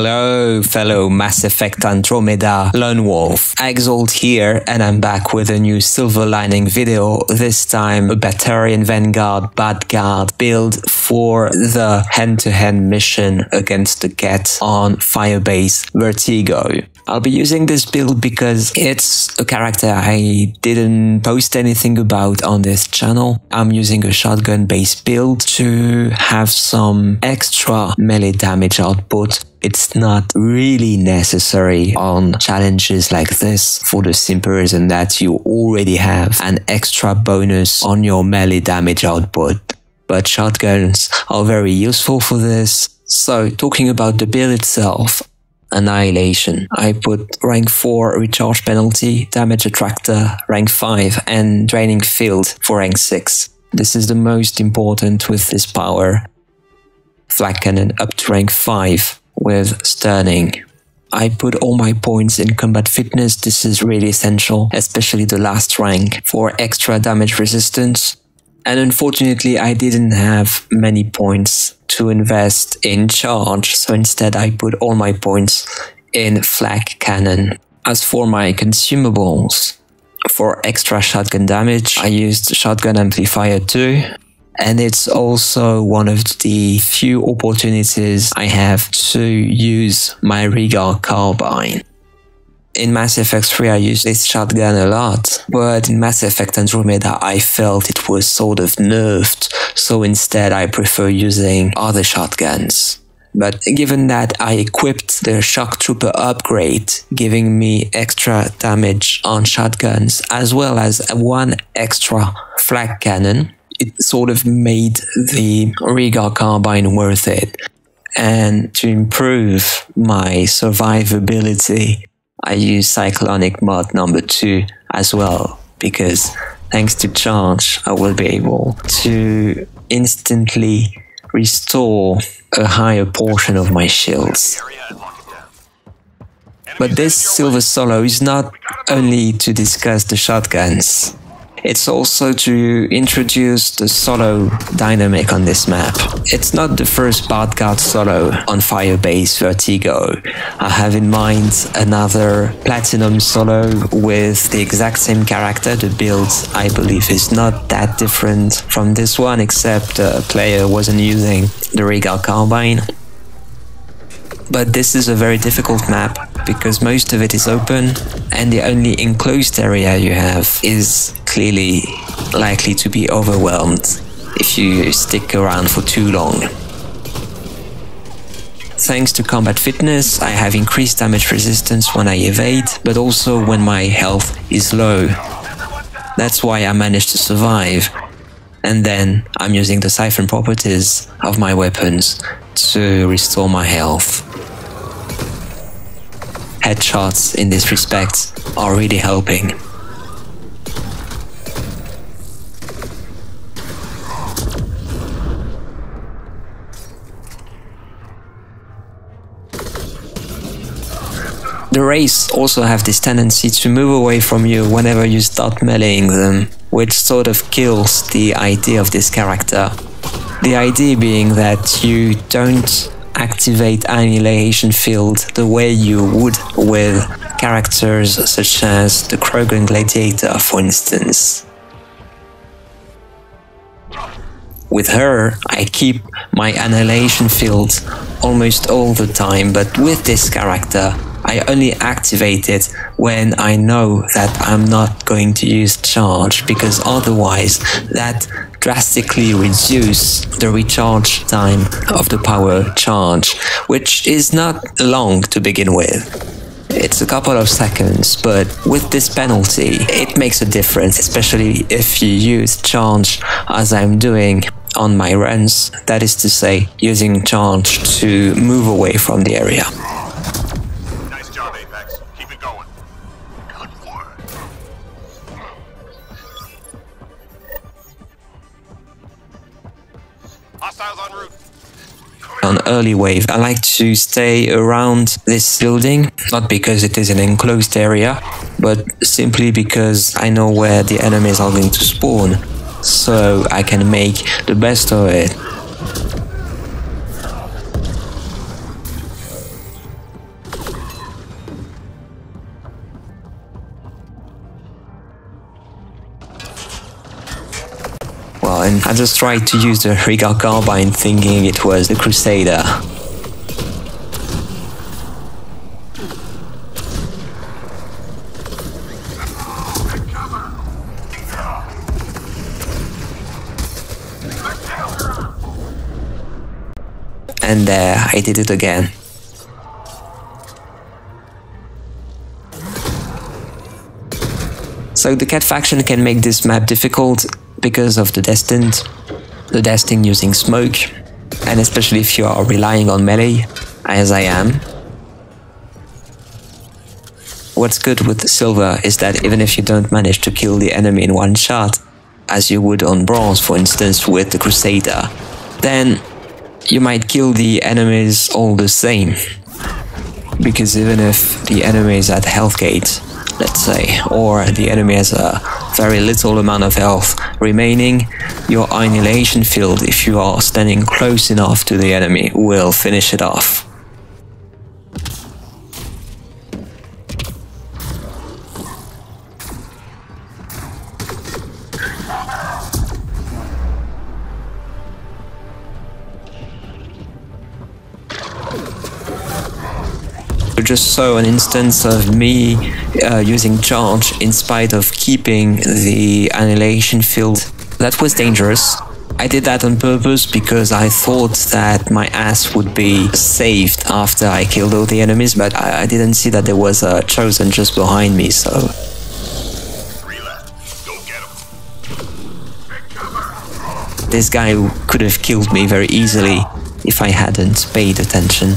Hello, fellow Mass Effect Andromeda Lone Wolf. Exalt here, and I'm back with a new Silver Lining video, this time a Batarian Vanguard Bad Guard build for the hand-to-hand mission against the Kett on Firebase Vertigo. I'll be using this build because it's a character I didn't post anything about on this channel. I'm using a shotgun-based build to have some extra melee damage output. It's not really necessary on challenges like this for the simple reason that you already have an extra bonus on your melee damage output. But shotguns are very useful for this. So talking about the build itself, Annihilation. I put rank 4 recharge penalty, damage attractor rank 5 and draining field for rank 6. This is the most important with this power. Flak cannon up to rank 5 with stunning. I put all my points in combat fitness. This is really essential, especially the last rank for extra damage resistance. And unfortunately, I didn't have many points to invest in charge, so instead I put all my points in flak cannon. As for my consumables, for extra shotgun damage, I used shotgun amplifier 2, and it's also one of the few opportunities I have to use my Rigar carbine. In Mass Effect 3 I used this shotgun a lot, but in Mass Effect Andromeda I felt it was sort of nerfed, so instead I prefer using other shotguns. But given that I equipped the Shock Trooper upgrade, giving me extra damage on shotguns as well as one extra flak cannon, it sort of made the Rigar carbine worth it. And to improve my survivability, I use Cyclonic mod number 2 as well, because thanks to charge I will be able to instantly restore a higher portion of my shields. But this Silver Solo is not only to discuss the shotguns, it's also to introduce the solo dynamic on this map. It's not the first Bad Guard solo on Firebase Vertigo. I have in mind another Platinum solo with the exact same character. The build, I believe, is not that different from this one, except the player wasn't using the Rigar carbine. But this is a very difficult map because most of it is open and the only enclosed area you have is clearly likely to be overwhelmed if you stick around for too long. Thanks to combat fitness, I have increased damage resistance when I evade, but also when my health is low. That's why I managed to survive. And then I'm using the siphon properties of my weapons to restore my health. Headshots in this respect are really helping. The Wraiths also have this tendency to move away from you whenever you start meleeing them, which sort of kills the idea of this character. The idea being that you don't activate Annihilation Field the way you would with characters such as the Krogan Gladiator, for instance. With her, I keep my Annihilation Field almost all the time, but with this character, I only activate it when I know that I'm not going to use charge, because otherwise that drastically reduces the recharge time of the power charge, which is not long to begin with. It's a couple of seconds, but with this penalty, it makes a difference, especially if you use charge as I'm doing on my runs, that is to say, using charge to move away from the area. On early wave, I like to stay around this building, not because it is an enclosed area, but simply because I know where the enemies are going to spawn, so I can make the best of it. and I just tried to use the Vertigo carbine thinking it was the Crusader. And there, I did it again. So the Kett faction can make this map difficult because of the destined using smoke, and especially if you are relying on melee, as I am. What's good with silver is that even if you don't manage to kill the enemy in one shot, as you would on bronze for instance with the Crusader, then you might kill the enemies all the same. Because even if the enemy is at health gate, let's say, or the enemy has a very little amount of health remaining, your annihilation field, if you are standing close enough to the enemy, will finish it off. Just saw an instance of me using charge in spite of keeping the annihilation field. That was dangerous. I did that on purpose because I thought that my ass would be saved after I killed all the enemies, but I didn't see that there was a chosen just behind me, so... This guy could have killed me very easily if I hadn't paid attention.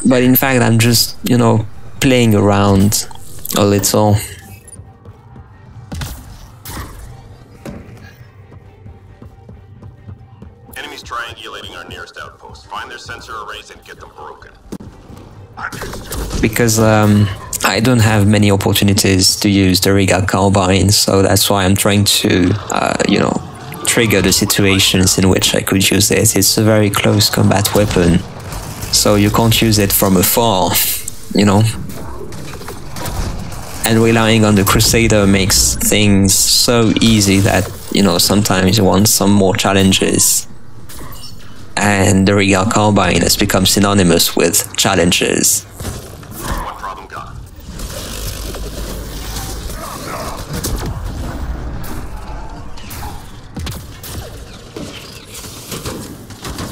But in fact, I'm just, you know, playing around a little. Enemies triangulating our nearest outpost. Find their sensor arrays and get them broken. Because I don't have many opportunities to use the Vertigo carbine, so that's why I'm trying to, you know, trigger the situations in which I could use it. It's a very close combat weapon. So you can't use it from afar, you know. And relying on the Crusader makes things so easy that, you know, sometimes you want some more challenges. And the Vertigo carbine has become synonymous with challenges. One problem gone.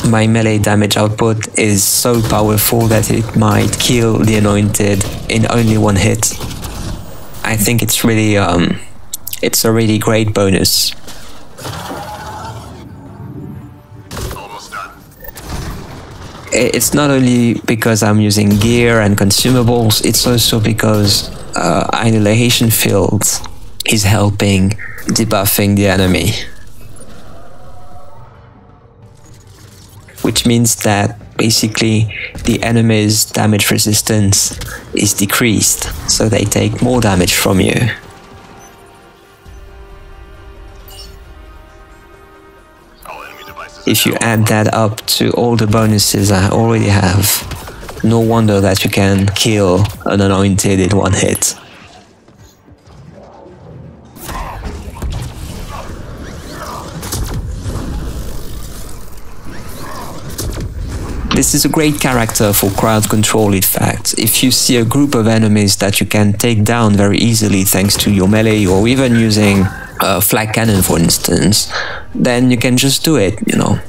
My melee damage output is so powerful that it might kill the anointed in only one hit. I think it's really, it's a really great bonus. Almost done. It's not only because I'm using gear and consumables, it's also because annihilation field is helping debuffing the enemy. Which means that basically the enemy's damage resistance is decreased, so they take more damage from you. If you add that up to all the bonuses I already have, no wonder that you can kill an anointed in one hit. This is a great character for crowd control, in fact. If you see a group of enemies that you can take down very easily thanks to your melee or even using a flag cannon for instance, then you can just do it, you know.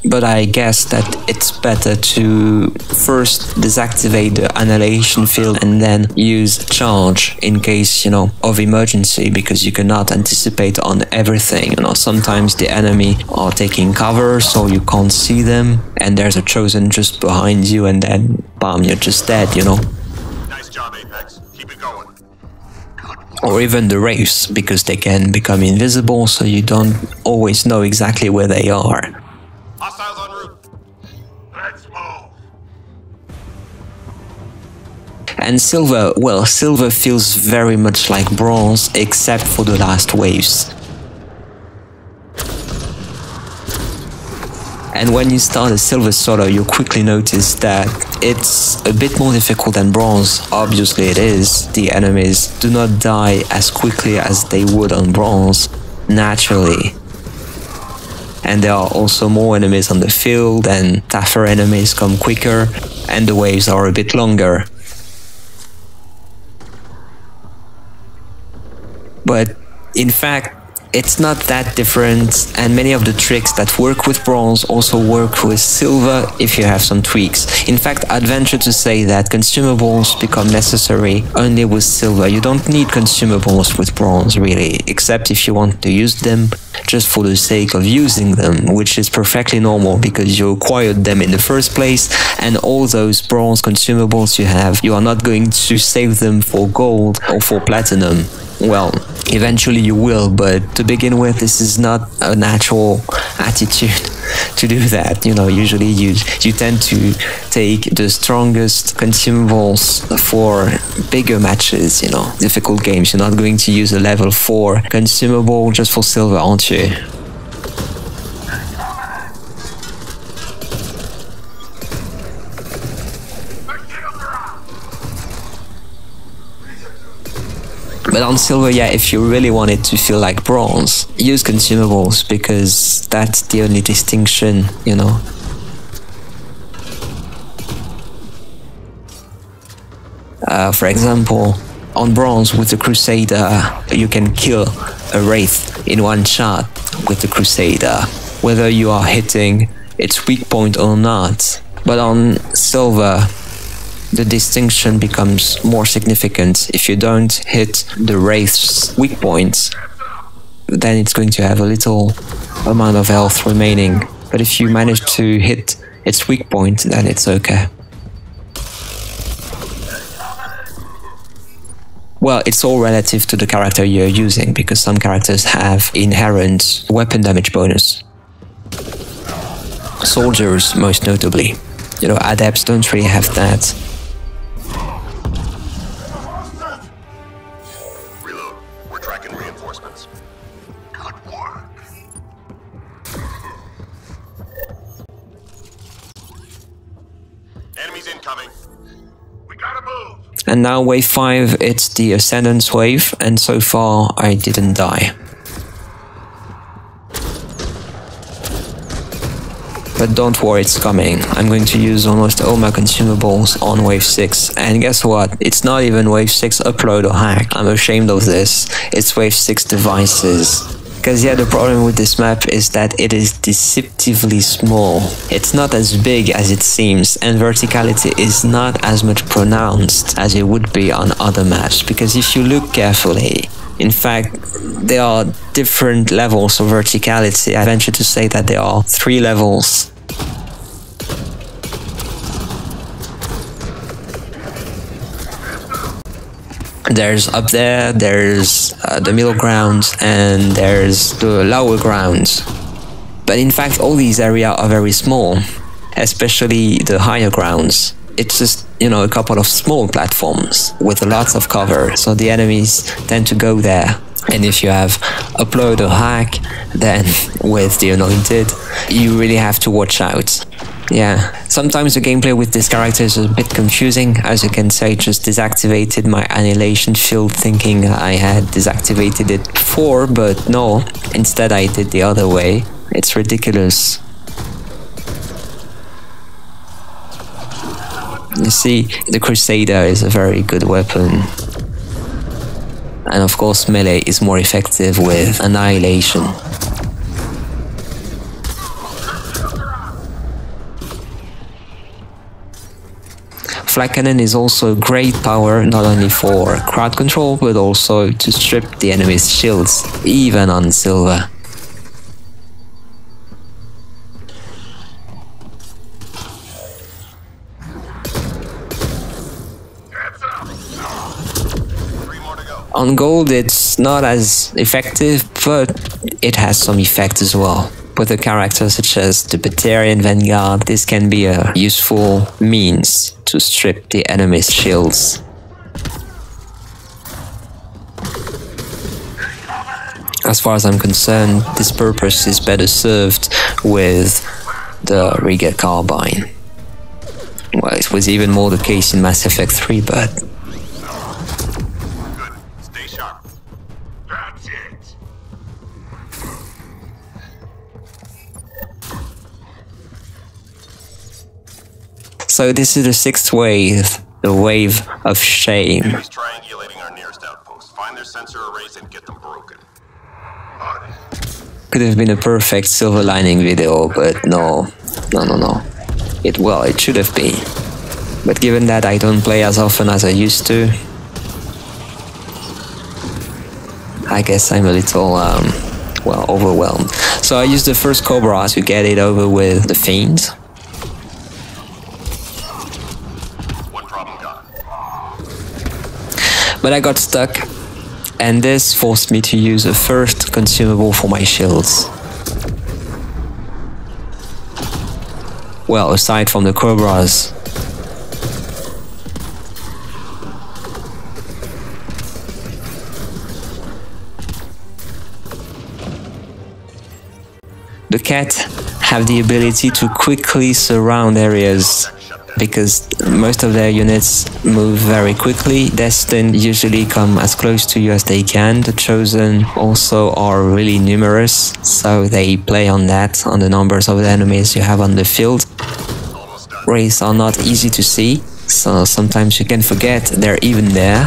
But I guess that it's better to first deactivate the annihilation field and then use charge in case, you know, of emergency, because you cannot anticipate on everything. You know, sometimes the enemy are taking cover so you can't see them and there's a chosen just behind you and then bam, you're just dead, you know. Nice job, Apex. Keep it going. Or even the wraiths, because they can become invisible so you don't always know exactly where they are. Hostiles en route. Let's move. And silver, well, silver feels very much like bronze except for the last waves. And when you start a silver solo, you quickly notice that it's a bit more difficult than bronze. Obviously it is. The enemies do not die as quickly as they would on bronze, naturally. And there are also more enemies on the field, and tougher enemies come quicker, and the waves are a bit longer. But in fact, it's not that different, and many of the tricks that work with bronze also work with silver if you have some tweaks. In fact, I'd venture to say that consumables become necessary only with silver. You don't need consumables with bronze, really, except if you want to use them just for the sake of using them, which is perfectly normal because you acquired them in the first place, and all those bronze consumables you have, you are not going to save them for gold or for platinum. Well, eventually you will, but to begin with, this is not a natural attitude to do that. You know, usually you tend to take the strongest consumables for bigger matches, you know, difficult games. You're not going to use a level 4 consumable just for silver, aren't you? But on silver, yeah, if you really want it to feel like bronze, use consumables, because that's the only distinction, you know. For example, on bronze with the Crusader, you can kill a Wraith in one shot with the Crusader, whether you are hitting its weak point or not. But on silver, the distinction becomes more significant. If you don't hit the Wraith's weak points, then it's going to have a little amount of health remaining. But if you manage to hit its weak point, then it's okay. Well, it's all relative to the character you're using, because some characters have inherent weapon damage bonus. Soldiers, most notably. You know, adepts don't really have that. And now wave 5, it's the Ascendance wave, and so far I didn't die. But don't worry, it's coming. I'm going to use almost all my consumables on wave 6, and guess what? It's not even wave 6 upload or hack. I'm ashamed of this. It's wave 6 devices. Because yeah, the problem with this map is that it is deceptively small. It's not as big as it seems, and verticality is not as much pronounced as it would be on other maps. Because if you look carefully, in fact, there are different levels of verticality. I venture to say that there are 3 levels. There's up there, there's the middle ground, and there's the lower ground. But in fact, all these areas are very small, especially the higher grounds. It's just, you know, a couple of small platforms with lots of cover, so the enemies tend to go there. And if you have upload or hack, then with the Anointed, you really have to watch out. Yeah, sometimes the gameplay with this character is a bit confusing. As you can see, I just deactivated my annihilation field thinking I had deactivated it before, but no, instead I did the other way. It's ridiculous. You see, the Crusader is a very good weapon. And of course melee is more effective with annihilation. Flak Cannon is also a great power, not only for crowd control, but also to strip the enemy's shields, even on silver. On gold, it's not as effective, but it has some effect as well. With a character such as the Batarian Vanguard, this can be a useful means to strip the enemy's shields. As far as I'm concerned, this purpose is better served with the Riga carbine. Well, it was even more the case in Mass Effect 3, but... Good. Stay sharp. That's it. So this is the 6th wave, the wave of shame. Enemies triangulating our nearest outpost. Find their sensor arrays and get them broken. Could have been a perfect silver lining video, but no. It should have been. But given that I don't play as often as I used to, I guess I'm a little, overwhelmed. So I used the first Cobra to get it over with the Fiends. One problem gone. But I got stuck, and this forced me to use a first consumable for my shields. Well, aside from the Cobras. The Kett have the ability to quickly surround areas because most of their units move very quickly. Destined usually come as close to you as they can. The Chosen also are really numerous, so they play on that, on the numbers of the enemies you have on the field. Rays are not easy to see, so sometimes you can forget they're even there.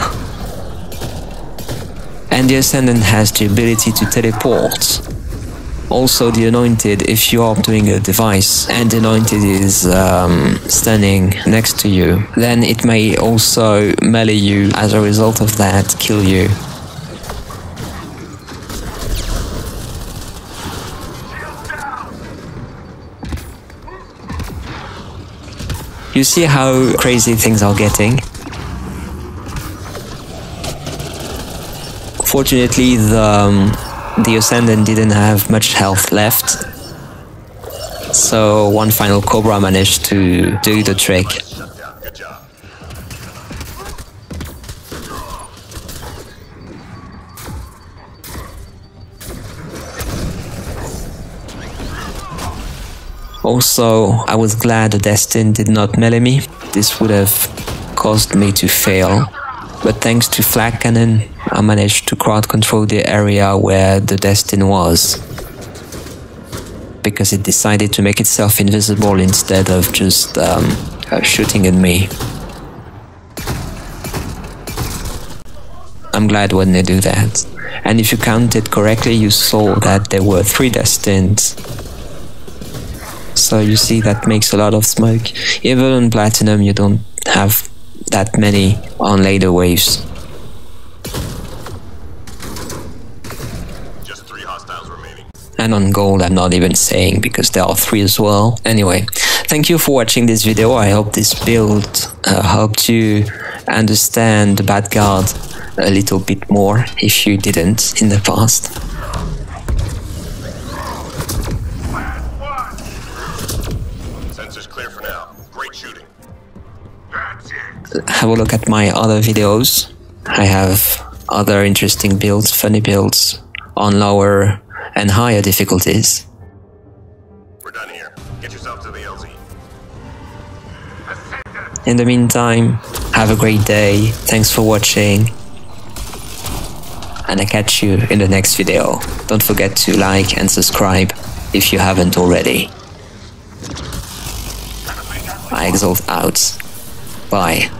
And the Ascendant has the ability to teleport. Also the Anointed, if you are doing a device and the Anointed is standing next to you, then it may also melee you, as a result of that, kill you. You see how crazy things are getting? Fortunately, the Ascendant didn't have much health left, so one final Cobra managed to do the trick. Good job. Also, I was glad the Destin did not melee me. This would have caused me to fail. But thanks to Flak Cannon, I managed to crowd control the area where the Destin was. Because it decided to make itself invisible instead of just shooting at me. I'm glad when they do that. And if you counted correctly, you saw that there were 3 Destins. So you see, that makes a lot of smoke. Even on Platinum you don't have that many on later waves. Just 3 hostiles remaining. And on Gold I'm not even saying, because there are 3 as well. Anyway, thank you for watching this video. I hope this build helped you understand the Vanguard a little bit more, if you didn't in the past. Sensors clear for now. Great shooting. Have a look at my other videos. I have other interesting builds, funny builds, on lower and higher difficulties. We're done here. Get yourself to the LZ. In the meantime, have a great day, thanks for watching, and I catch you in the next video. Don't forget to like and subscribe if you haven't already. I Exalt out. Bye.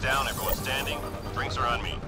down, everyone standing. Drinks are on me.